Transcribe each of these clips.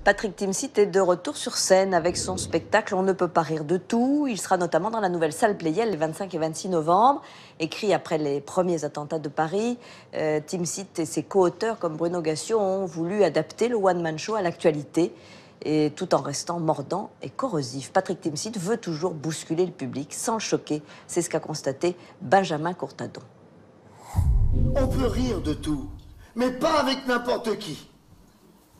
Patrick Timsit est de retour sur scène avec son spectacle On ne peut pas rire de tout. Il sera notamment dans la nouvelle salle Pleyel les 25 et 26 novembre. Écrit après les premiers attentats de Paris, Timsit et ses co-auteurs comme Bruno Gassio ont voulu adapter le one-man show à l'actualité, et tout en restant mordant et corrosif. Patrick Timsit veut toujours bousculer le public sans le choquer. C'est ce qu'a constaté Benjamin Courtadon. On peut rire de tout, mais pas avec n'importe qui.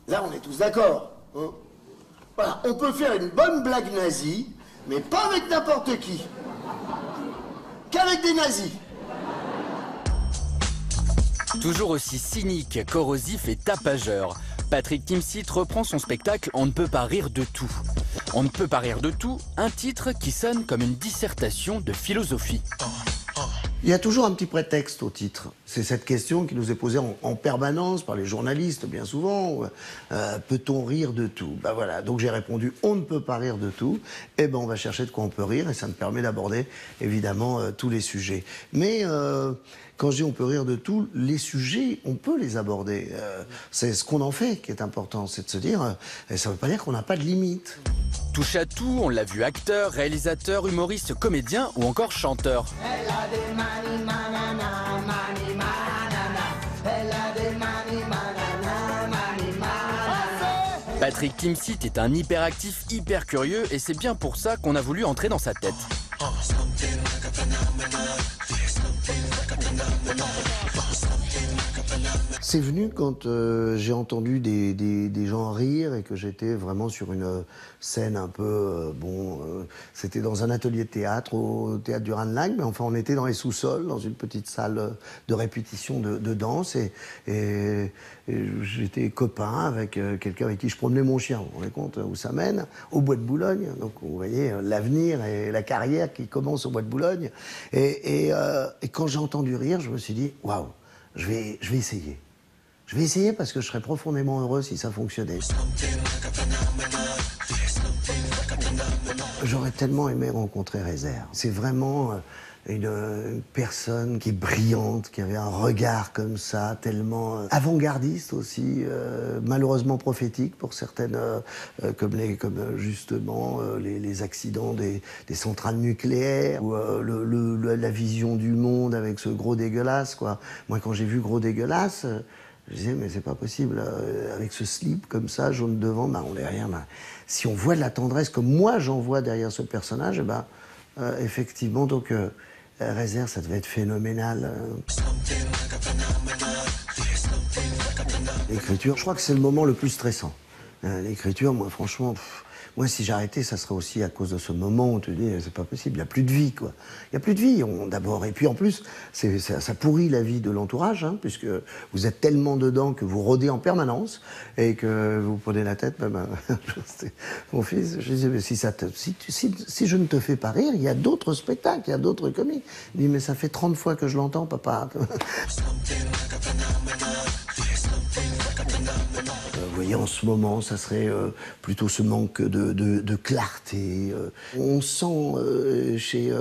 Là, on est tous d'accord. Hein? Voilà, on peut faire une bonne blague nazie, mais pas avec n'importe qui. Qu'avec des nazis. Toujours aussi cynique, corrosif et tapageur, Patrick Timsit reprend son spectacle On ne peut pas rire de tout. On ne peut pas rire de tout, un titre qui sonne comme une dissertation de philosophie. Il y a toujours un petit prétexte au titre. C'est cette question qui nous est posée en permanence par les journalistes, bien souvent. Peut-on rire de tout? Ben voilà, donc j'ai répondu on ne peut pas rire de tout. Eh ben on va chercher de quoi on peut rire et ça me permet d'aborder évidemment tous les sujets. Mais quand je dis on peut rire de tout, les sujets, on peut les aborder. C'est ce qu'on en fait qui est important, c'est de se dire, ça ne veut pas dire qu'on n'a pas de limite. Touche à tout, on l'a vu acteur, réalisateur, humoriste, comédien ou encore chanteur. Elle a des mani manana, mani manana. Elle a des mani manana, mani manana. Patrick Timsit est un hyperactif, hyper curieux et c'est bien pour ça qu'on a voulu entrer dans sa tête. C'est venu quand j'ai entendu des gens rire et que j'étais vraiment sur une scène un peu... c'était dans un atelier de théâtre, au théâtre du Ranelagh, mais enfin on était dans les sous-sols, dans une petite salle de répétition de danse et j'étais copain avec quelqu'un avec qui je promenais mon chien, vous vous rendez compte où ça mène, au Bois de Boulogne, donc vous voyez l'avenir et la carrière qui commence au Bois de Boulogne et quand j'ai entendu rire, je me suis dit waouh, je vais essayer. Je vais essayer parce que je serais profondément heureux si ça fonctionnait. J'aurais tellement aimé rencontrer Rézère. C'est vraiment une personne qui est brillante, qui avait un regard comme ça, tellement avant-gardiste aussi, malheureusement prophétique pour certaines, comme justement les accidents des centrales nucléaires, ou la vision du monde avec ce gros dégueulasse, quoi. Moi, quand j'ai vu Gros Dégueulasse, je disais, mais c'est pas possible, avec ce slip comme ça, jaune devant, on n'est rien. Si on voit de la tendresse comme moi j'en vois derrière ce personnage, effectivement, donc Rézère, ça devait être phénoménal. L'écriture, je crois que c'est le moment le plus stressant. L'écriture, moi, franchement... Moi, si j'arrêtais, ça serait aussi à cause de ce moment où tu dis, c'est pas possible, il n'y a plus de vie, quoi. Il n'y a plus de vie, d'abord. Et puis en plus, ça pourrit la vie de l'entourage, hein, puisque vous êtes tellement dedans que vous rôdez en permanence et que vous prenez la tête. Mon fils, je disais, mais si je ne te fais pas rire, il y a d'autres spectacles, il y a d'autres comiques. Il dit, mais ça fait 30 fois que je l'entends, papa. Vous voyez, en ce moment, ça serait plutôt ce manque de clarté. On sent chez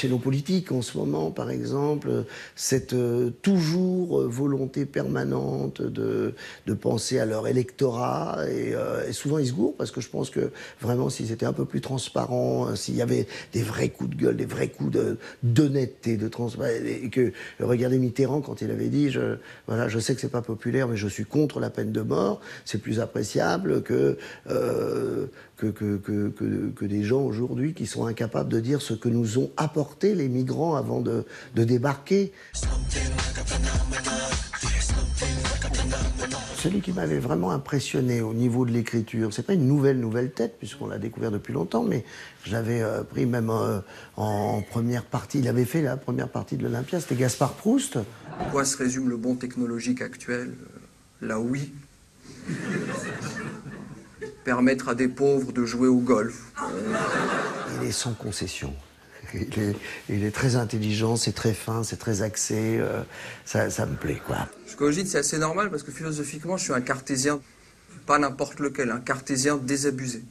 nos politiques en ce moment, par exemple, cette toujours volonté permanente de penser à leur électorat. Et souvent, ils se gourrent parce que je pense que vraiment, s'ils étaient un peu plus transparents, s'il y avait des vrais coups de gueule, des vrais coups d'honnêteté, de transparence, et que, regardez Mitterrand, quand il avait dit, je sais que c'est pas populaire, mais je suis contre la peine de mort, c'est plus appréciable que des gens aujourd'hui qui sont incapables de dire ce que nous ont apporté les migrants avant de débarquer. Celui qui m'avait vraiment impressionné au niveau de l'écriture, c'est pas une nouvelle tête, puisqu'on l'a découvert depuis longtemps, mais je l'avais pris même en première partie. Il avait fait la première partie de l'Olympia, c'était Gaspard Proust. En quoi se résume le bond technologique actuel? La oui. Permettre à des pauvres de jouer au golf. Il est sans concession. Il est très intelligent, c'est très fin, c'est très axé. Ça me plaît, quoi. Ce que je dis, c'est assez normal parce que philosophiquement, je suis un cartésien, pas n'importe lequel, un cartésien désabusé.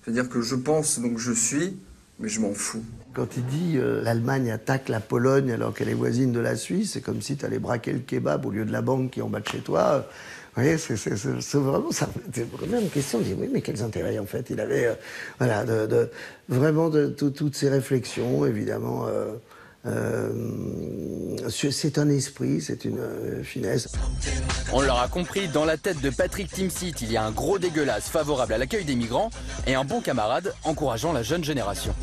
C'est-à-dire que je pense, donc je suis, mais je m'en fous. Quand il dit l'Allemagne attaque la Pologne alors qu'elle est voisine de la Suisse, c'est comme si tu allais braquer le kebab au lieu de la banque qui est en bas de chez toi. voyez, c'est vraiment ça. C'est vraiment une question de dire oui, mais quels intérêts en fait il avait, voilà, vraiment toutes ces réflexions, évidemment. C'est un esprit, c'est une finesse. On l'aura compris, dans la tête de Patrick Timsit, il y a un gros dégueulasse favorable à l'accueil des migrants et un bon camarade encourageant la jeune génération.